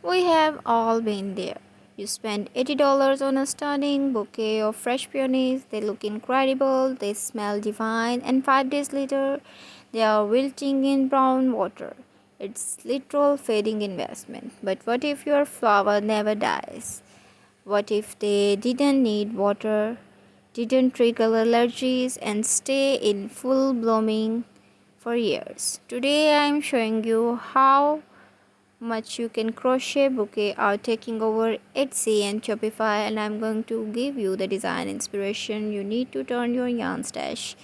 We have all been there. You spend $80 on a stunning bouquet of fresh peonies. They look incredible, they smell divine, and 5 days later, they are wilting in brown water. It's literal fading investment. But what if your flower never dies? What if they didn't need water, didn't trigger allergies, and stay in full blooming for years? Today I am showing you how much you can crochet bouquet are taking over Etsy and Shopify, and I'm going to give you the design inspiration you need to turn your yarn stash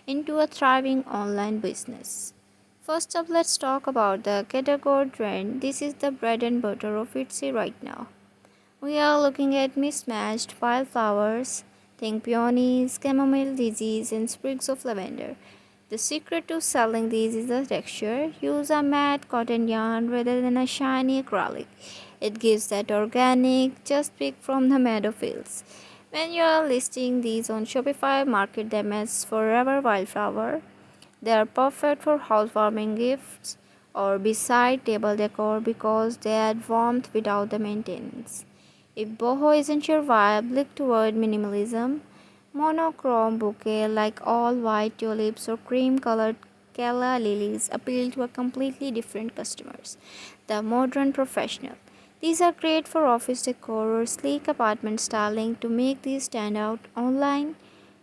into a thriving online business. First up, let's talk about the decor trend. This is the bread and butter of Etsy right now. We are looking at mismatched wildflowers, think peonies, chamomile daisies, and sprigs of lavender. The secret to selling these is the texture. Use a matte cotton yarn rather than a shiny acrylic. It gives that organic, just pick from the meadow feels. When you are listing these on Shopify, market them as Forever Wildflower. They are perfect for housewarming gifts or beside table decor because they add warmth without the maintenance. If boho isn't your vibe, look toward minimalism. Monochrome bouquet like all white tulips or cream colored calla lilies appeal to a completely different customers, the modern professional. These are great for office decor or sleek apartment styling. To make these stand out online,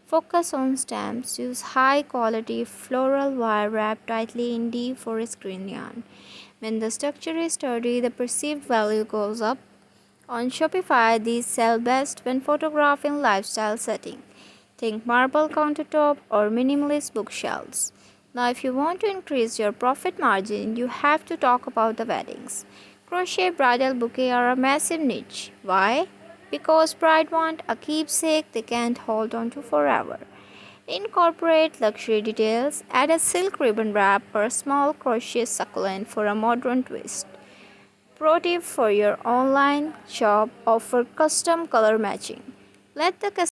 focus on stamps. Use high quality floral wire wrapped tightly in deep forest green yarn. When the structure is sturdy, the perceived value goes up. On Shopify, these sell best when photographed in lifestyle setting. Think marble countertop or minimalist bookshelves. Now, if you want to increase your profit margin, you have to talk about the weddings. Crochet bridal bouquet are a massive niche. Why? Because bride want a keepsake they can't hold on to forever. Incorporate luxury details, add a silk ribbon wrap or a small crochet succulent for a modern twist. Pro tip for your online shop: offer custom color matching. Let the